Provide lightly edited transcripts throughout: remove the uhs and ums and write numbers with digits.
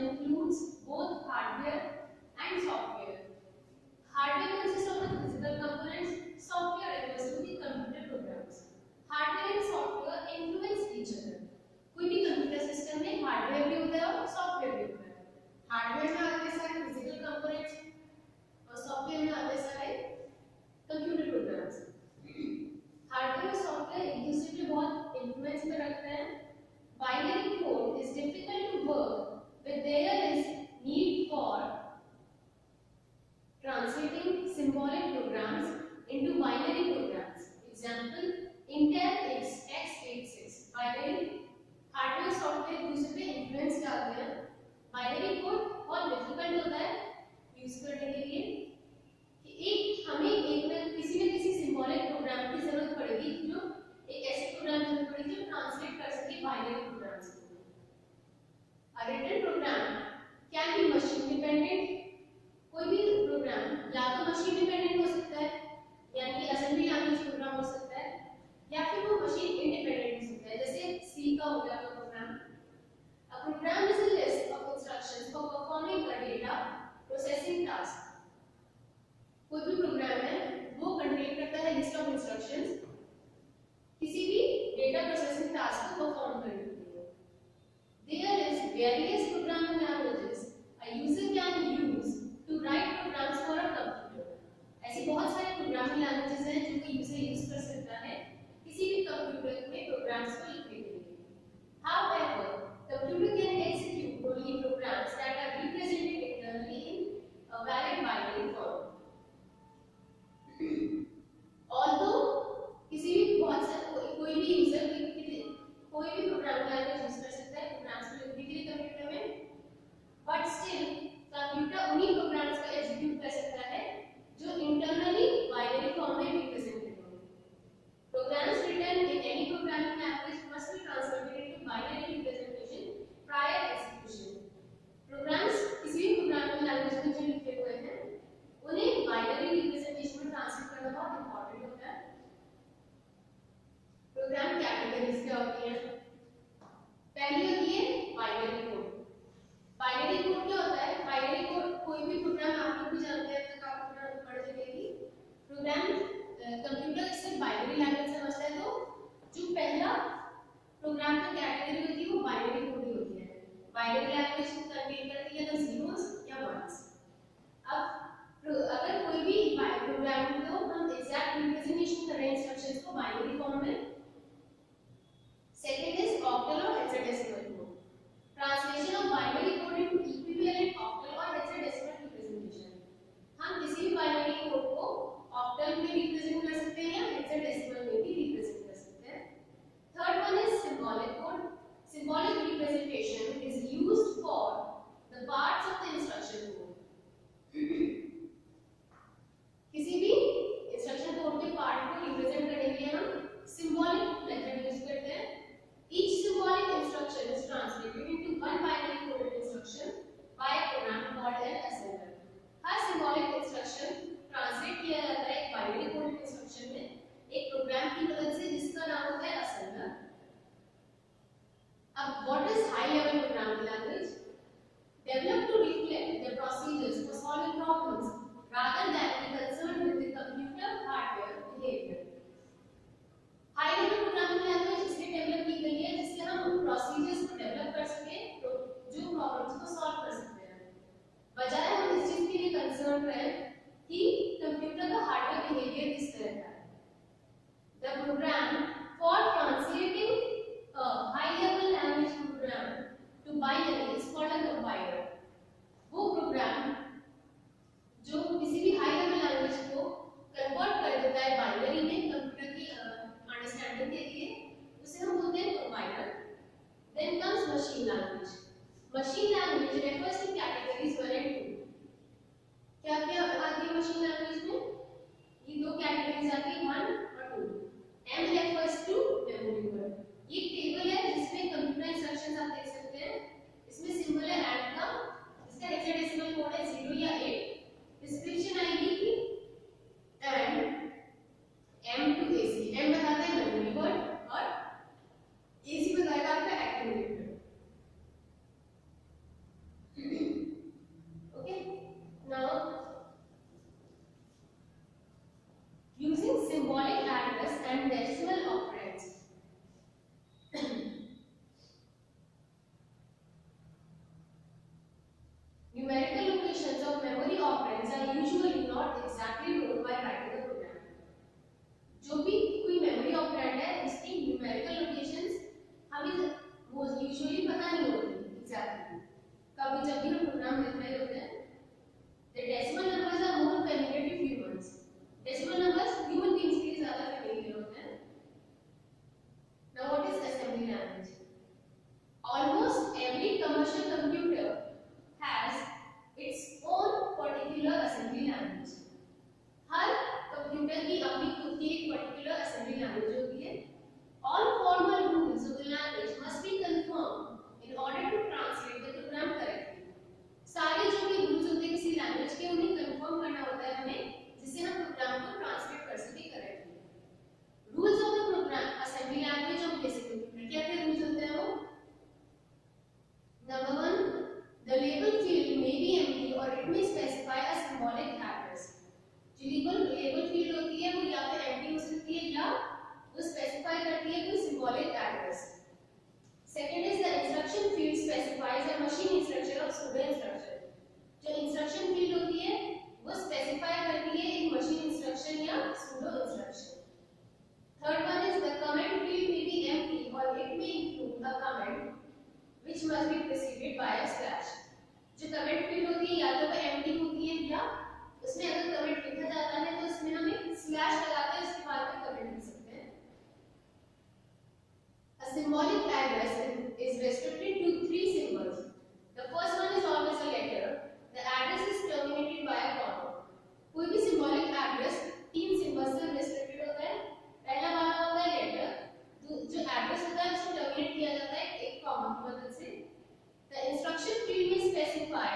includes both hardware and software. Hardware consists of the physical components, software refers to the computer programs. Hardware and software influence each other. कोई भी computer system में hardware भी होता है और software भी होता है. हार्डवेयर में आते हैं सारे फिजिकल कंपोनेंट्स और सॉफ्टवेयर में आते हैं सारे कंप्यूटर प्रोग्राम्स. हार्डवेयर और सॉफ्टवेयर एक दूसरे पे बहुत इन्फ्लुएंस में रखते हैं. Binary code is difficult to work with. There is need for translating symbolic programs into binary programs. Example: Intel x86. Binary hardware software दूसरे पे इन्फ्लुएंस डालते हैं. बाइनरी कोड बहुत डिफिकल्ट होता है यूज करने के लिए कि हमें एक में किसी सिंबॉलिक प्रोग्राम की जरूरत पड़ेगी, जो एक ऐसे प्रोग्राम की जरूरत पड़ेगी जो ट्रांसलेट कर सके बाइनरी प्रोग्राम्स को. A written program can be machine dependent. कोई भी प्रोग्राम या तो मशीन डिपेंडेंट हो सकता है, यानी कि असेंबली लैंग्वेज प्रोग्राम हो सकता है, या फिर वो मशीन इंडिपेंडेंट हो सकता है. जैसे सी का हो गया programme. A program is a list of instructions for performing a data processing task. कोई भी प्रोग्राम है वो कंटेन करता है लिस्ट ऑफ इंस्ट्रक्शंस किसी भी डेटा प्रोसेसिंग टास्क को परफॉर्म करने के लिए. There is various programming languages a user can use to write programs for a computer. ऐसी बहुत सारे प्रोग्रामिंग लैंग्वेजेस हैं जो कि यूजर यूज कर सकता है किसी भी कंप्यूटर में प्रोग्राम्स को लिखने के लिए. However, computer can execute only programs that are represented internally in a valid binary form. Although किसी भी कोई भी यूजर कोई भी प्रोग्रामिंग लैंग्वेज यूज कर सकता है प्रोग्राम्स को लिखने के लिए कंप्यूटर में, बट स्टिल कंप्यूटर उन्हीं प्रोग्राम्स को एग्जीक्यूट कर सकता है जो इंटरनली बाइनरी फॉर्म में रिप्रेजेंटेड हो. Programs written in any programming language must be translated into binary representation prior execution. Programs किसी भी प्रोग्रामिंग लैंग्वेज में जो लिखे हुए हैं उन्हें बाइनरी रिप्रेजेंटेशन में ट्रांसलेट करना बहुत इंपॉर्टेंट होता है. प्रोग्राम कैटेगरीज क्या होती हैं? पहली होती है बाइनरी कोड. बाइनरी कोड क्या होता है? बाइनरी कोड कोई भी प्रोग्राम आप लोग भी जानते हैं तक आप पढ़ चुकेंगे. प्रोग्राम कंप्यूटर सिर्फ बाइनरी लैंग्वेज समझता है, तो जो पहला प्रोग्राम की कैटेगरी होती है वो बाइनरी कोड ही होती है. बाइनरी लैंग्वेज को कंटेन करती है या जीरोस या वंस. अब अगर कोई भी प्रोग्राम को हम एग्जैक्ट रिप्रेजेंटेशन कर रहे हैं इंस्ट्रक्शंस को बाइनरी फॉर्म में. सेकंड इज ऑक्टल और hexadecimal code. Translation of binary code into equivalent octal और हेक्साडेसिमल रिप्रेजेंटेशन. हम किसी भी बाइनरी कोड को ऑक्टल में रिप्रेजेंट कर सकते हैं या हेक्साडेसिमल में भी रिप्रेजेंट कर सकते हैं. Third one is symbolic code. Symbolic representation is used for the parts of the instruction code. किसी भी इंस्ट्रक्शन कोड के पार्ट को रिप्रेजेंट करने के लिए हम सिंबॉलिक मेथड यूज करते हैं. Each symbolic instruction is translated into one binary coded instruction by a program called an assembler. Her symbolic instruction translate किया जाता है एक बाइनरी कोडेड इंस्ट्रक्शन में एक प्रोग्राम की मदद से जिसका नाम होता है assembler. अब what is high level programming language? Developed to reflect the procedures for solving problems rather than be concerned with the computer hardware behavior. High level programming language इसलिए डेवलप की गई है जिससे हम उन प्रोसीजर्स को डेवलप कर सके जो प्रॉब्लम्स को सॉल्व कर सकते हैं, बजाय हम इस चीज के लिए कंसर्न रहे कि कंप्यूटर का हार्डवेयर बिहेवियर किस तरह का है. The program for translating a high level language program to binary is called a compiler. वो प्रोग्राम जो किसी भी हाई लेवल लैंग्वेज को कन्वर्ट कर देता है बाइनरी में कंप्यूटर की अंडरस्टैंडिंग के लिए, उसे हम बोलते हैं compiler. Then comes machine language. Machine language refers to categories 1 and 2. क्या क्या आती है मशीन लैंग्वेज में? ये दो कैटेगरीज आती है 1 और 2. M refers to memory word. ये टेबल है जिसमें कंप्यूटर इंस्ट्रक्शंस आप देख सकते हैं. इसमें सिंबल है ऐड का, इसका हेक्साडेसिमल कोड है 0 या 8. डिस्क्रिप्शन आएगी कि and M to AC. M बताता है मेमोरी वर्ड और AC बताएगा आपका accumulator. Numerical locations of memory operands are usually not exactly known by writing the program. जो भी कोई मेमोरी ऑपरेंड है उसकी न्यूमेरिकल लोकेशंस हमें वो यूजुअली पता नहीं होती एग्जैक्टली। कभी जब भी हम प्रोग्राम लिख रहे होते हैं the decimal numbers are more familiar to humans. Decimal numbers human beings के लिए ज़्यादा familiar होते हैं। Now what is assembly language? Almost every commercial computer has its own particular assembly language. Her computer की अपनी खुद की एक पर्टिकुलर असेंबली लैंग्वेज होती है। All formal rules of the language must be confirmed in order to translate the program correctly. सारे जो भी रूल्स होते हैं किसी लैंग्वेज के उन्हें कंफर्म करना होता है हमें जिससे हम प्रोग्राम को ट्रांसलेट कर सके correctly. Rules of the program assembly language of basic computer क्या क्या रूल्स होते हैं वो? Number 1, the label field may be empty or it may specify a symbolic address. जो लेबल फील्ड होती है वो या तो एम्प्टी हो सकती है या वो स्पेसिफाई करती है कोई symbolic address. Second is the instruction field specifies a machine instruction और सूडो इंस्ट्रक्शन। जो इंस्ट्रक्शन फील्ड होती है वो स्पेसिफाई करती है एक मशीन इंस्ट्रक्शन या pseudo instruction. Third one is the comment field may be empty और it may include a comment which must be preceded by a slash. जो कमेंट फील्ड होती है या तो वो एम्प्टी होती है या उसमें अगर कमेंट लिखा जाता है तो उसमें हम एक स्लैश लगाते हैं उसके बाद में कमेंट लिख सकते हैं। A symbolic address is restricted to 3 symbols. The first one is always a letter. The address is terminated by a comma. कोई भी symbolic address 3 symbols से restricted होता है। पहला वाला होता है letter, जो address होता है उसे terminate किया जाता है एक comma की मदद से। The instruction field may specify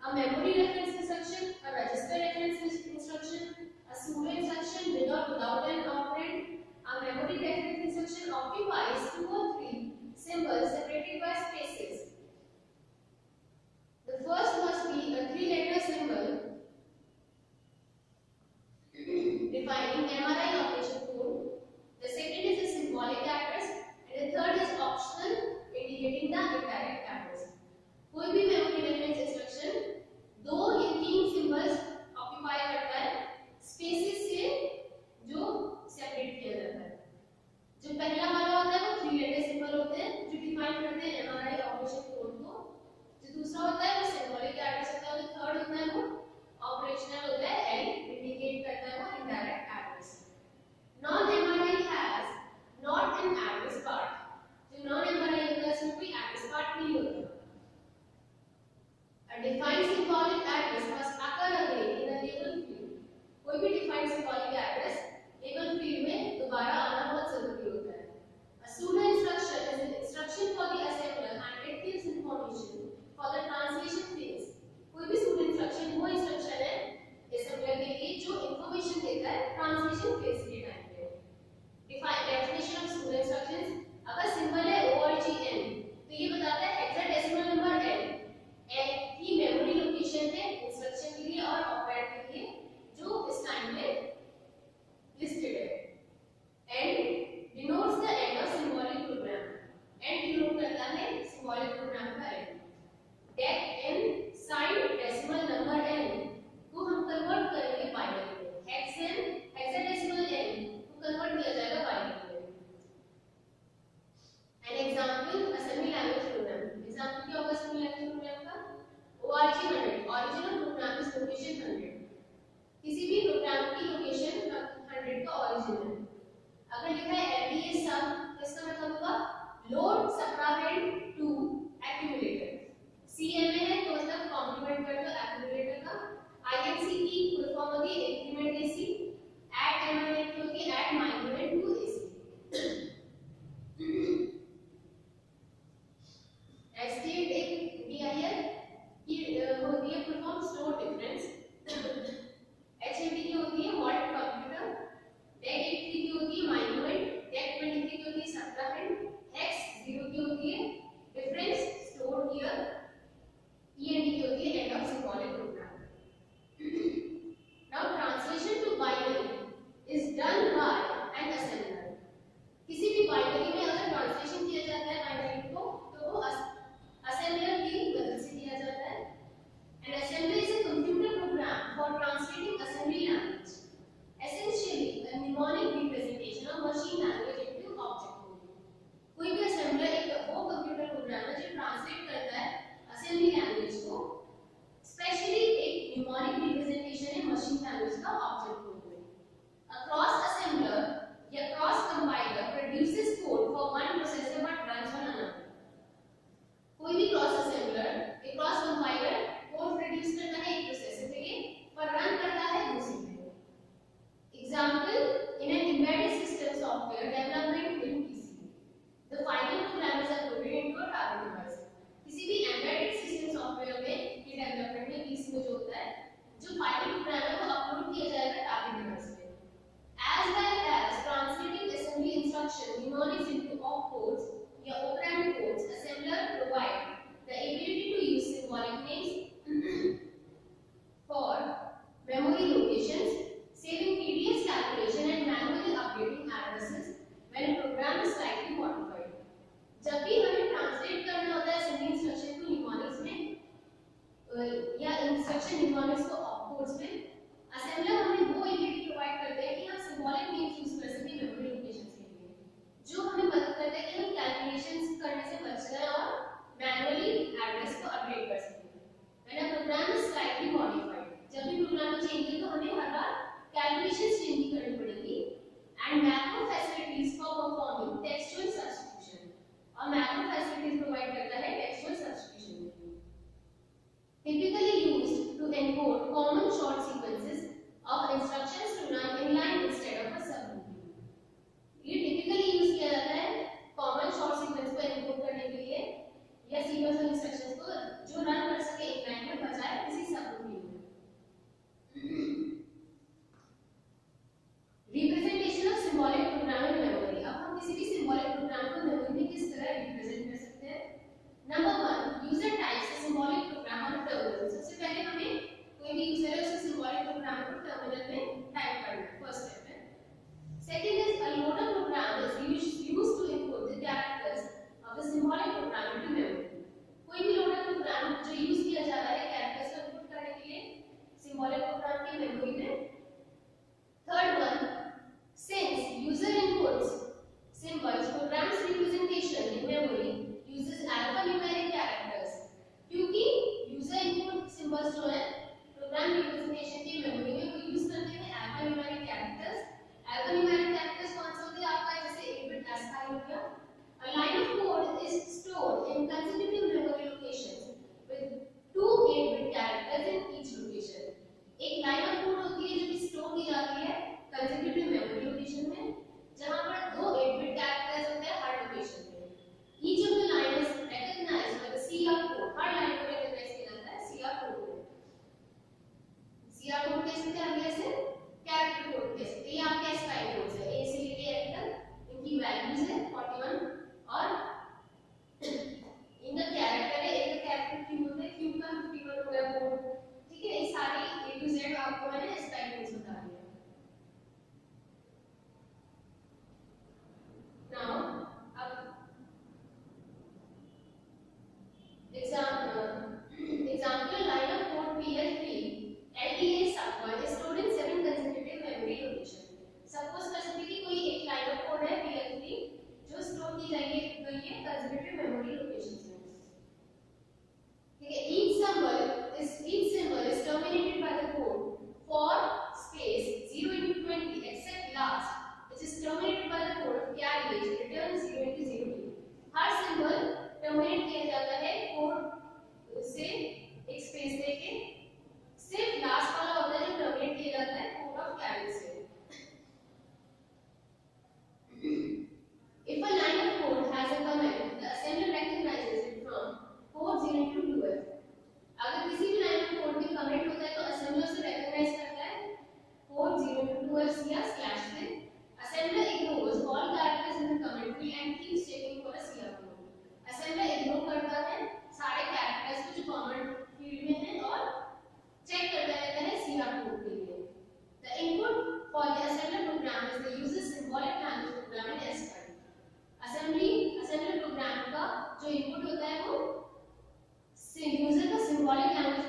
a memory reference instruction, a register reference instruction, a pseudo instruction with or without an operand. A memory reference instruction occupies 2 or 3 symbols separated by spaces. The first must be a 3-letter symbol defining MRI operation code. The second is a symbolic address, and the third is optional, indicating the indirect address. कोई भी memory reference instruction 2 या 3 symbols occupy करता है spaces से जो separate किया जाता है। जो पहला वाला होता है वो 3 लेटर सिंबल होते हैं जो डिफाइन करते हैं एमआरआई ऑपरेशन कोड को। जो दूसरा होता है वो सिंबॉलिक एड्रेस होता है और जो थर्ड होता है वो ऑपरेशनल होता है एल इंडिकेट करता है वो indirect address. Non MRI has not an address part. जो नॉन एमआरआई होता है उसमें कोई एड्रेस पार्ट नहीं होता। A defined symbolic address must occur again in a label field. कोई भी defined symbolic address label field में दोबारा आना बहुत जरूरी होता है। A pseudo instruction is an instruction for the assembler and it gives information for the translation phase. कोई भी pseudo instruction वो instruction है assembler के लिए जो information देता है translation phase के टाइम पे। Definition of pseudo instructions, अगर symbol है ORGN तो ये बताता है hexadecimal number n की मेमोरी लोकेशन है इंस्ट्रक्शन के लिए और ऑपरेंड के लिए जो इस टाइम में लिस्टेड है। End denotes the end of symbolic program. End denote करता है सिंबॉलिक प्रोग्राम का end. DEC N side decimal number N को हम कन्वर्ट करेंगे बाइनरी में। हेक्साडेसिमल एन को कन्वर्ट किया जाएगा बाइनरी में। An example assembly language program. Example क्या होगा असेंबली लैंग्वेज प्रोग्राम का? ORG 100 original program is location 100। किसी भी प्रोग्राम की लोकेशन 100 का ओरिजिन है। अगर लिखा है LDA sum तो इसका मतलब होगा load subtract to accumulator. CMA है तो मतलब कॉम्प्लीमेंट कर दो एक्यूमुलेटर का। INC की फुल फॉर्म होगी इंक्रीमेंट AC। ऐड MINT होगी ऐड माइन्यूमेंट टू AC। एस्टेट एक DIR की होती है full form store difference. HMD की होती है हॉल्ट कंप्यूटर। डेक 83 की होती है माइन्यूमेंट। डेक 23 की होती है सब्ट्रैक्ट। हेक्स 0 की होती है डिफरेंस स्टोर slightly modified. जब भी प्रोग्राम को चेंज किया तो हमें हर बार कैलकुलेशंस चेंज करनी पड़ेगी. And macro facilities for performing textual substitution. और macro facilities provide करता है textual substitution के लिए. Typically used to encode common short sequences of instructions to run in line instead of a subroutine. ये typically use किया जाता है common short sequence को encode करने के लिए या sequence of instructions को जो run कर सके एक लाइन में बजाय किसी subroutine में. Representation of symbolic program in memory. अब हम किसी भी symbolic program को memory में किस तरह represent कर सकते हैं? Number 1, user types a symbolic program on terminal. सबसे पहले हमें कोई भी यूजर है उसको symbolic program को terminal में टाइप करना है. First step है. Second is a loader program is used to encode the characters of the symbolic program into memory. कोई भी loader program जो यूज किया जा रहा है characters को इनपुट करने के लिए symbolic program की memory में. Third one, since user inputs symbols, program's representation in memory uses alphanumeric characters. क्योंकि user input symbols जो है program representation की memory में वो use करते हैं alphanumeric characters. Alphanumeric characters कौन से होते हैं आपका जैसे 8-bit ASCII हो गया. A line of code is stored in consecutive memory locations with 2 8-bit characters in each location. एक लाइन ऑफ कोड होती है जो कि स्टोर की जाती है कंसेक्यूटिव मेमोरी लोकेशन में जहां पर 2 8-bit कैरेक्टर्स होते हैं हर लोकेशन पे. Each of the line is recognised by the CR code. हर लाइन को रिकॉग्नाइज किया जाता है सीआर कोड में. सीआर कोड कैसे क्या गया से कैरेक्टर कोड कैसे. तो ये आपके एसआई कोड्स है. ए से लेके एफ तक इनकी वैल्यूज है 41 और इनका कैरेक्टर है. एक कैरेक्टर क्यू होता है. क्यू का 51 हो गया कोड. ठीक है. ये सारी ए टू जेड आपको मैंने एसआई कोड्स बता दिए. Now, example line of code PL3 LDA sub1 is stored in 7 consecutive memory locations. Suppose कर सकते कि कोई एक line of code है PL3 जो स्टोर की जाएगी तो ये consecutive memory locations में. ठीक है. Each symbol is terminated by the code for space 0 into 20 except last, which is terminated by the code of carry age return 0 into 0. Her symbol terminate किया जाता है कोड से एक स्पेस देके. सिर्फ लास्ट वाला होता है जो टर्मिनेट किया जाता है कोड ऑफ कैरी से. If a line of code has a comment, the assembler recognizes it from code 0 into 12. अगर किसी भी लाइन ऑफ कोड में कमेंट होता है तो असेंबलर उसे रिकॉग्नाइज करता है कोड 0 into 12 या स्लैश से. Assembler ignores all characters in the commentary and keeps checking for a CR code. Assembler ignore करता है सारे characters को जो comment field में हैं और check करता रहता है CR code के लिए. The input for the assembler program is the user's symbolic language program in ASCII. assembler program का जो input होता है वो user का symbolic language